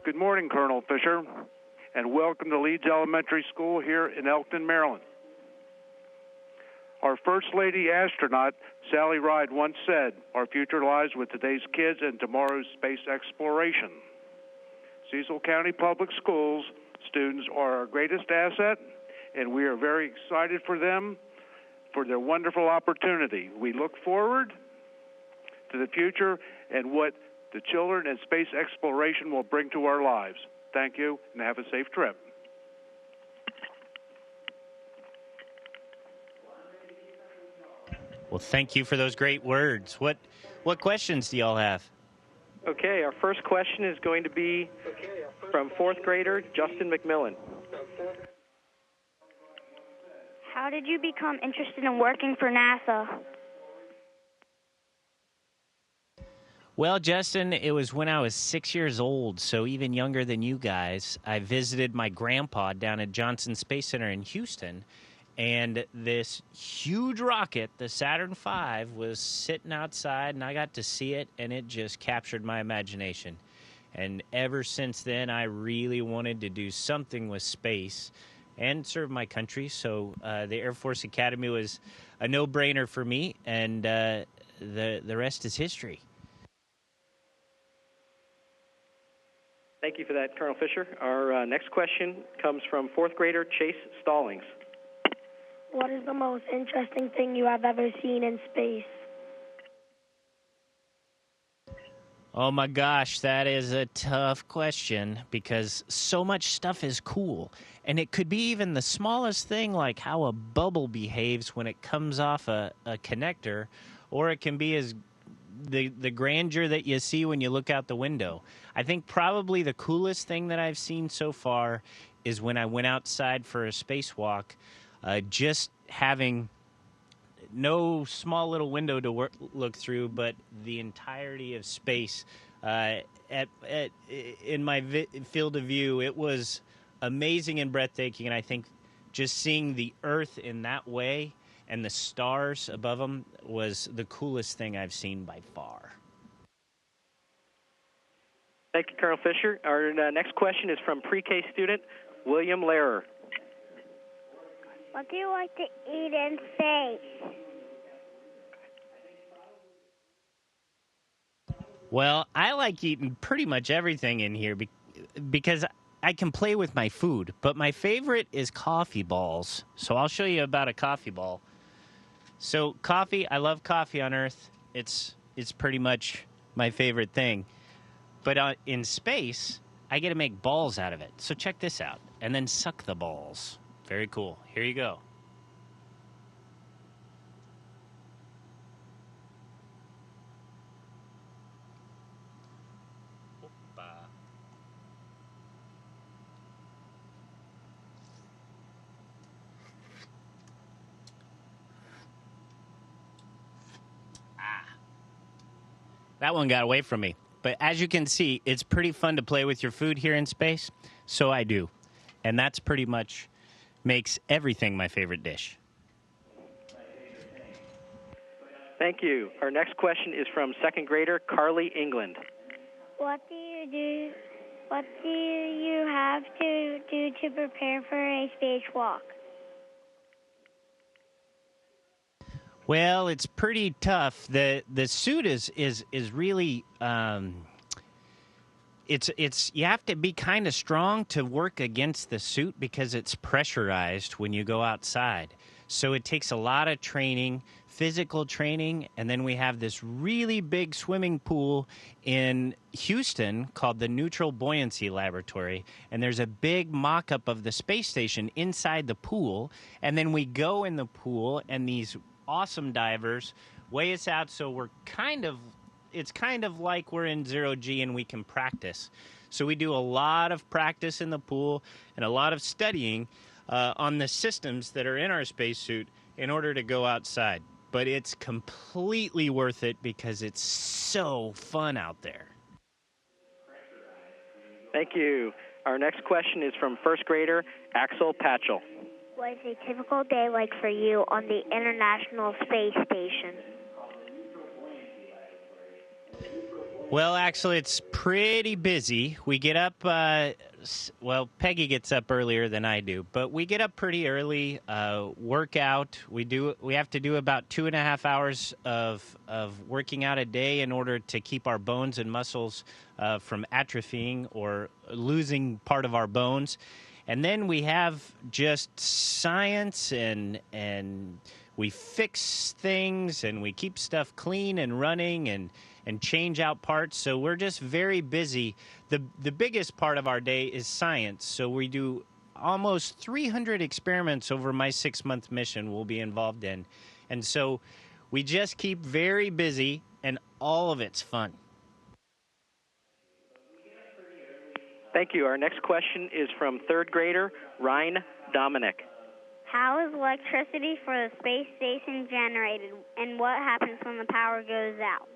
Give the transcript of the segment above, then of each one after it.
Good morning, Colonel Fischer, and welcome to Leeds Elementary School here in Elkton, Maryland. Our First Lady astronaut, Sally Ride, once said, "Our future lies with today's kids and tomorrow's space exploration." Cecil County Public Schools students are our greatest asset, and we are very excited for them, for their wonderful opportunity. We look forward to the future and what the children and space exploration will bring to our lives. Thank you, and have a safe trip. Well, thank you for those great words. What questions do y'all have? Okay, our first question is going to be from fourth grader Justin McMillan. How did you become interested in working for NASA? Well, Justin, it was when I was 6 years old, so even younger than you guys. I visited my grandpa down at Johnson Space Center in Houston, and this huge rocket, the Saturn V, was sitting outside, and I got to see it, and it just captured my imagination. And ever since then, I really wanted to do something with space and serve my country, so the Air Force Academy was a no-brainer for me, and the rest is history. Thank you for that, Colonel Fischer. Our next question comes from fourth grader Chase Stallings. What is the most interesting thing you have ever seen in space? Oh my gosh, that is a tough question because so much stuff is cool. And it could be even the smallest thing, like how a bubble behaves when it comes off a connector, or it can be as the grandeur that you see when you look out the window. I think probably the coolest thing that I've seen so far is when I went outside for a spacewalk, just having no small little window to look through, but the entirety of space in my field of view. It was amazing and breathtaking, and I think just seeing the Earth in that way and the stars above them was the coolest thing I've seen by far. Thank you, Colonel Fischer. Our next question is from pre-K student William Lehrer. What do you like to eat in space? Well, I like eating pretty much everything in here because I can play with my food, but my favorite is coffee balls. So I'll show you about a coffee ball. So coffee, I love coffee on Earth. It's pretty much my favorite thing. But in space, I get to make balls out of it. So check this out, and then suck the balls. Very cool. Here you go. That one got away from me. But as you can see, it's pretty fun to play with your food here in space. So I do. And that's pretty much makes everything my favorite dish. Thank you. Our next question is from second grader Carly England. What do you do? What do you have to do to prepare for a spacewalk? Well, it's pretty tough. The suit is really it's you have to be kind of strong to work against the suit because it's pressurized when you go outside. So it takes a lot of training, physical training, and then we have this really big swimming pool in Houston called the Neutral Buoyancy Laboratory, and there's a big mock-up of the space station inside the pool, and then we go in the pool, and these awesome divers weigh us out, so it's kind of like we're in 0G and we can practice. So we do a lot of practice in the pool and a lot of studying on the systems that are in our spacesuit in order to go outside. But it's completely worth it because it's so fun out there. Thank you. Our next question is from first grader Axel Patchell. What is a typical day like for you on the International Space Station? Well, actually, it's pretty busy. We get up, well, Peggy gets up earlier than I do, but we get up pretty early, work out. We have to do about 2.5 hours of working out a day in order to keep our bones and muscles from atrophying or losing part of our bones. And then we have just science and we fix things and we keep stuff clean and running and change out parts. So we're just very busy. The biggest part of our day is science. So we do almost 300 experiments over my 6-month mission we'll be involved in. And so we just keep very busy, and all of it's fun. Thank you. Our next question is from third grader Ryan Dominic. How is electricity for the space station generated, and what happens when the power goes out?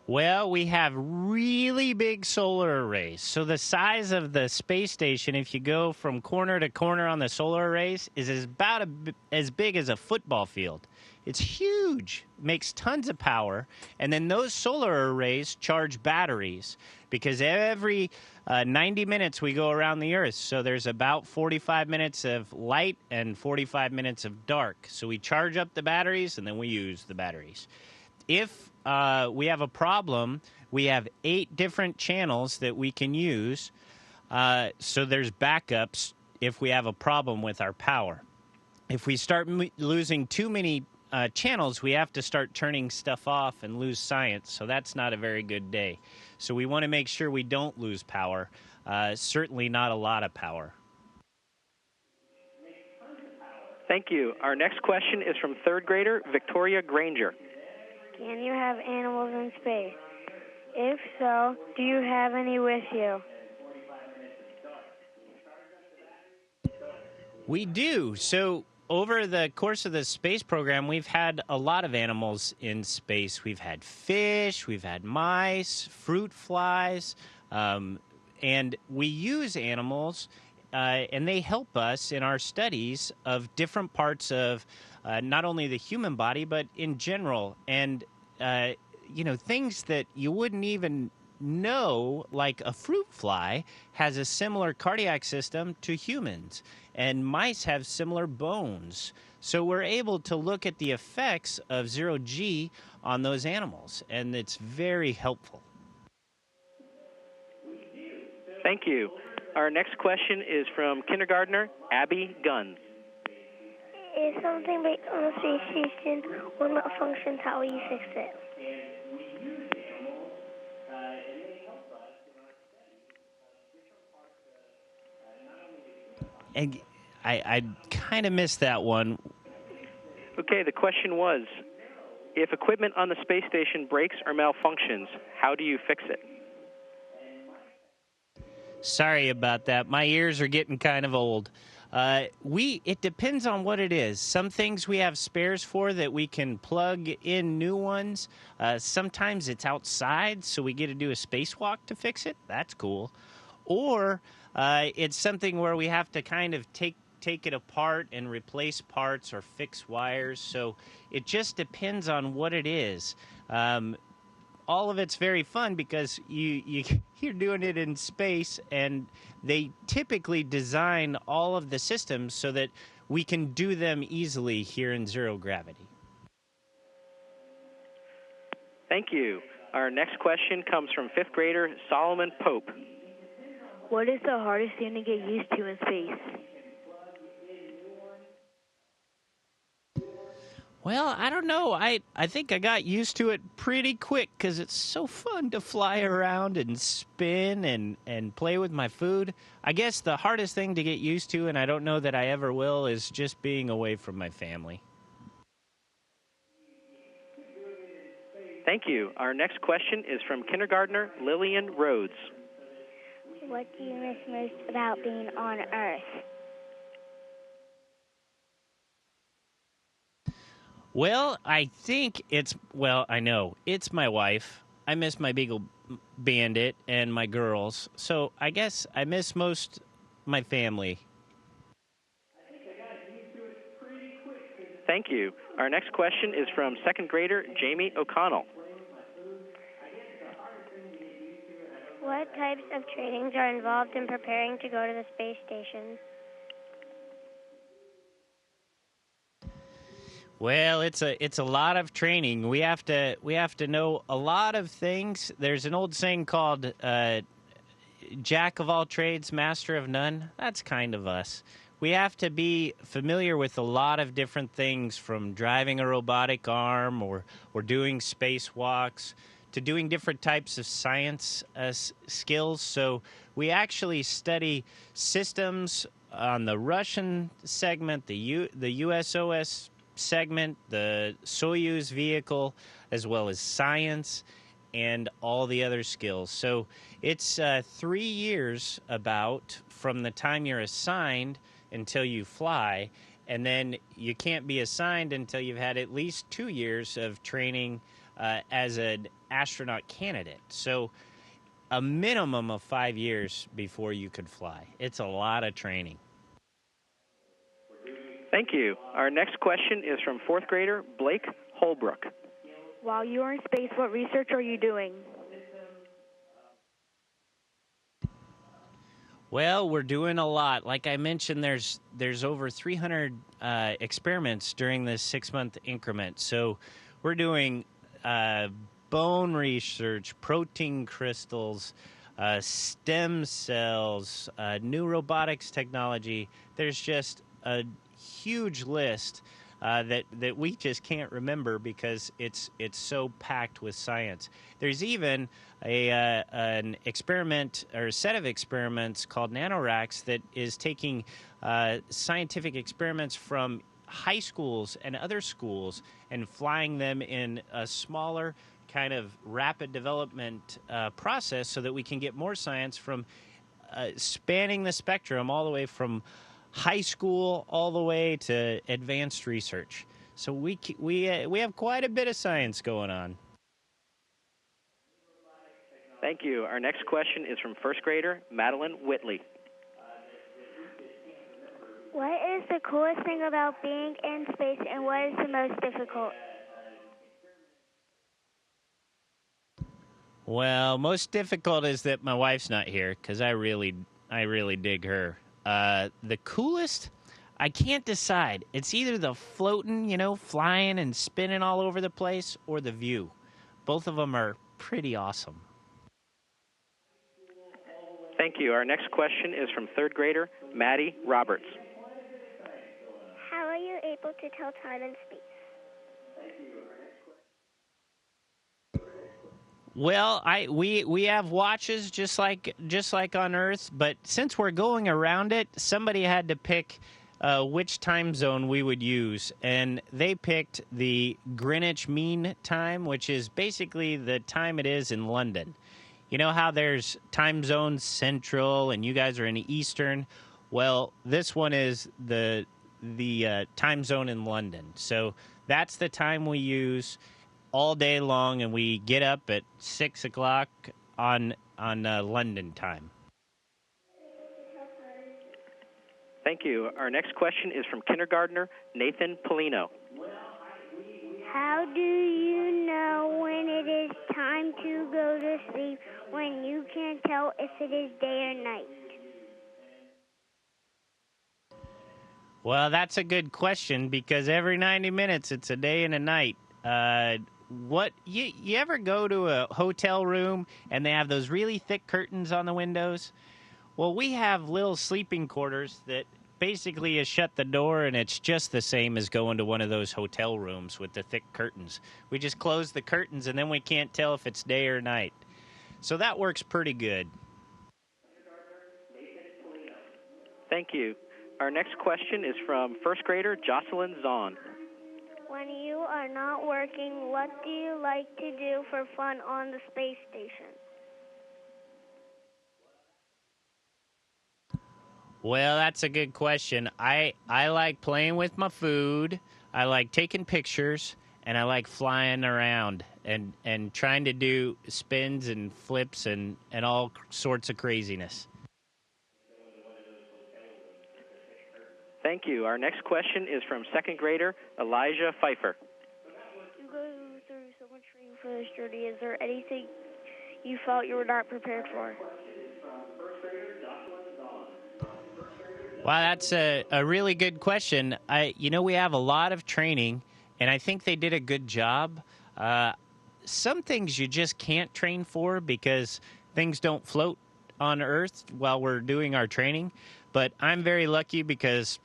Well, we have really big solar arrays. So the size of the space station, if you go from corner to corner on the solar arrays, is about as big as a football field. It's huge, makes tons of power. And then those solar arrays charge batteries because every 90 minutes we go around the Earth. So there's about 45 minutes of light and 45 minutes of dark. So we charge up the batteries and then we use the batteries. If we have a problem, we have 8 different channels that we can use. So there's backups if we have a problem with our power. If we start losing too many channels, we have to start turning stuff off and lose science. So that's not a very good day. So we want to make sure we don't lose power, certainly not a lot of power. Thank you. Our next question is from third grader Victoria Granger. Can you have animals in space? If so, do you have any with you? We do. So over the course of the space program, we've had a lot of animals in space. We've had fish, we've had mice, fruit flies, and we use animals, and they help us in our studies of different parts of not only the human body, but in general. And, things that you wouldn't even know, like a fruit fly has a similar cardiac system to humans, and mice have similar bones. So we're able to look at the effects of zero-G on those animals, and it's very helpful. Thank you. Our next question is from kindergartner Abby Guns. If something breaks on the space station or malfunctions, how will you fix it? And I kind of missed that one. Okay, the question was, if equipment on the space station breaks or malfunctions, how do you fix it? Sorry about that. My ears are getting kind of old. It depends on what it is. Some things we have spares for that we can plug in new ones. Sometimes it's outside, so we get to do a spacewalk to fix it. That's cool. Or it's something where we have to kind of take it apart and replace parts or fix wires. So it just depends on what it is. All of it's very fun because you're doing it in space, and they typically design all of the systems so that we can do them easily here in zero gravity. Thank you. Our next question comes from 5th grader Solomon Pope. What is the hardest thing to get used to in space? Well, I don't know. I think I got used to it pretty quick because it's so fun to fly around and spin and play with my food. I guess the hardest thing to get used to, and I don't know that I ever will, is just being away from my family. Thank you. Our next question is from kindergartner Lillian Rhodes. What do you miss most about being on Earth? Well, I know. It's my wife. I miss my Beagle Bandit and my girls. So I guess I miss most my family. Thank you. Our next question is from second grader Jamie O'Connell. What types of trainings are involved in preparing to go to the space station? Well, it's a lot of training. We have to know a lot of things. There's an old saying called "Jack of all trades, master of none." That's kind of us. We have to be familiar with a lot of different things, from driving a robotic arm or doing spacewalks to doing different types of science skills. So we actually study systems on the Russian segment, the USOS segment, the Soyuz vehicle, as well as science and all the other skills. So it's 3 years about from the time you're assigned until you fly, and then you can't be assigned until you've had at least 2 years of training as an astronaut candidate. So a minimum of 5 years before you could fly. It's a lot of training. Thank you. Our next question is from fourth grader Blake Holbrook. While you're in space, what research are you doing? Well, we're doing a lot. Like I mentioned, there's over 300 experiments during this 6-month increment. So we're doing bone research, protein crystals, stem cells, new robotics technology. There's just a huge list that we just can't remember because it's so packed with science. There's even an experiment or a set of experiments called nanoracks that is taking scientific experiments from high schools and other schools and flying them in a smaller kind of rapid development process so that we can get more science from spanning the spectrum all the way from high school all the way to advanced research. So we have quite a bit of science going on. Thank you. Our next question is from first grader Madeline Whitley. What is the coolest thing about being in space, and what is the most difficult? Well, most difficult is that my wife's not here because I really dig her. The coolest, I can't decide. It's either the floating, flying and spinning all over the place, or the view. Both of them are pretty awesome. Thank you. Our next question is from third grader Maddie Roberts. How are you able to tell time in space? Well, we have watches just like on Earth, but since we're going around it, somebody had to pick which time zone we would use, and they picked the Greenwich Mean Time, which is basically the time it is in London. You know how there's time zones Central, and you guys are in Eastern? Well, this one is the time zone in London. So that's the time we use all day long, and we get up at 6 o'clock on London time. Thank you. Our next question is from kindergartner Nathan Polino. How do you know when it is time to go to sleep when you can't tell if it is day or night? Well, that's a good question because every 90 minutes it's a day and a night. What you ever go to a hotel room and they have those really thick curtains on the windows? Well, we have little sleeping quarters that basically is shut the door, and it's just the same as going to one of those hotel rooms with the thick curtains. We just close the curtains, and then we can't tell if it's day or night. So that works pretty good. Thank you. Our next question is from first grader Jocelyn Zahn. When you are not working, what do you like to do for fun on the space station? Well, that's a good question. I like playing with my food, I like taking pictures, and I like flying around and trying to do spins and flips and all sorts of craziness. Thank you. Our next question is from second grader Elijah Pfeiffer. You go through so much training for this journey. Is there anything you felt you were not prepared for? Wow, that's a really good question. We have a lot of training, and I think they did a good job. Some things you just can't train for because things don't float on Earth while we're doing our training. But I'm very lucky because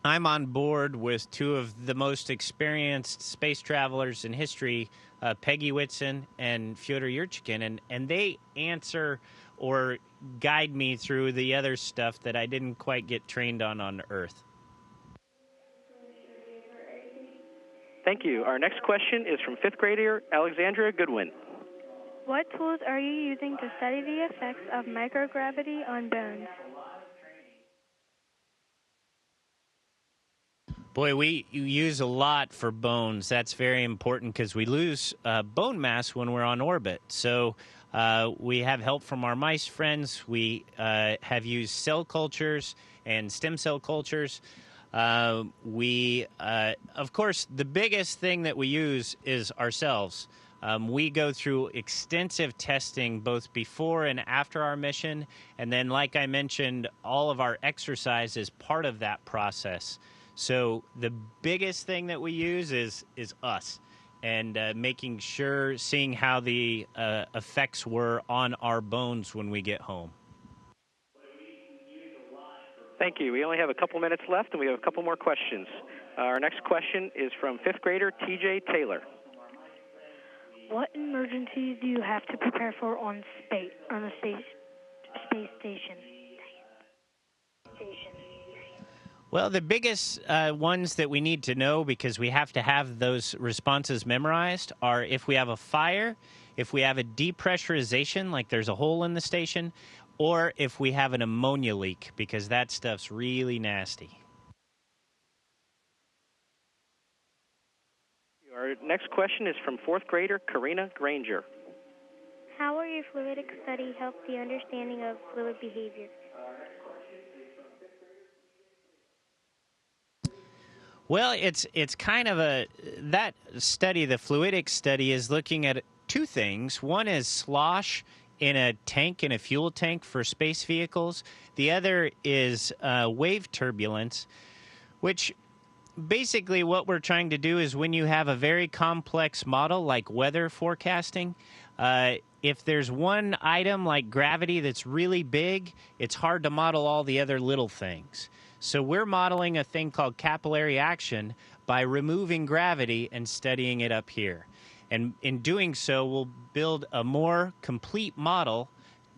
I'm on board with two of the most experienced space travelers in history, Peggy Whitson and Fyodor Yurchkin, and they answer or guide me through the other stuff that I didn't quite get trained on Earth. Thank you. Our next question is from fifth grader Alexandra Goodwin. What tools are you using to study the effects of microgravity on bones? Boy, we use a lot for bones. That's very important because we lose bone mass when we're on orbit. So we have help from our mice friends. We have used cell cultures and stem cell cultures. Of course, the biggest thing that we use is ourselves. We go through extensive testing both before and after our mission. And then, like I mentioned, all of our exercise is part of that process. So the biggest thing that we use is us and making sure, seeing how the effects were on our bones when we get home. Thank you. We only have a couple minutes left, and we have a couple more questions. Our next question is from fifth grader TJ Taylor. What emergencies do you have to prepare for on the space station? Well, the biggest ones that we need to know, because we have to have those responses memorized, are if we have a fire, if we have a depressurization, like there's a hole in the station, or if we have an ammonia leak, because that stuff's really nasty. Our next question is from fourth grader Karina Granger. How will your fluidic study help the understanding of fluid behavior? Well, it's kind of that study, the fluidic study, is looking at two things. One is slosh in a tank, in a fuel tank for space vehicles. The other is wave turbulence, which basically what we're trying to do is when you have a very complex model like weather forecasting, if there's one item like gravity that's really big, it's hard to model all the other little things. So we're modeling a thing called capillary action by removing gravity and studying it up here. And in doing so, we'll build a more complete model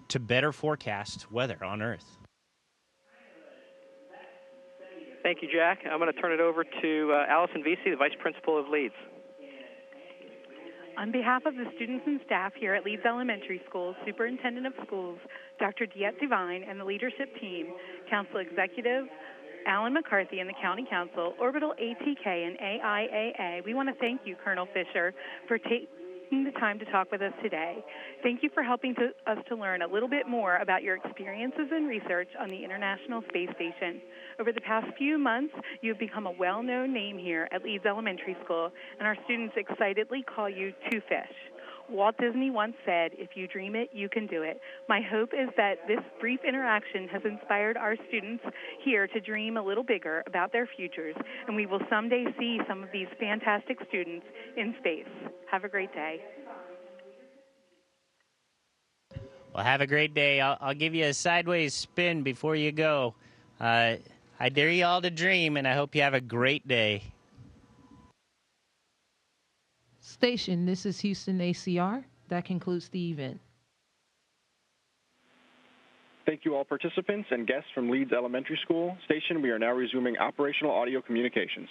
to better forecast weather on Earth. Thank you, Jack. I'm going to turn it over to Allison Vesey, the Vice Principal of Leeds. On behalf of the students and staff here at Leeds Elementary School, Superintendent of Schools, Dr. Diet Devine, and the leadership team, Council Executive Alan McCarthy and the County Council, Orbital ATK, and AIAA, we want to thank you, Colonel Fischer, for taking the time to talk with us today. Thank you for helping us to learn a little bit more about your experiences and research on the International Space Station. Over the past few months, you've become a well-known name here at Leeds Elementary School, and our students excitedly call you Two Fish. Walt Disney once said, "If you dream it, you can do it." My hope is that this brief interaction has inspired our students here to dream a little bigger about their futures, and we will someday see some of these fantastic students in space. Have a great day. Well, have a great day. I'll give you a sideways spin before you go. I dare you all to dream, and I hope you have a great day. Station, this is Houston ACR. That concludes the event. Thank you all participants and guests from Leeds Elementary School. Station, we are now resuming operational audio communications.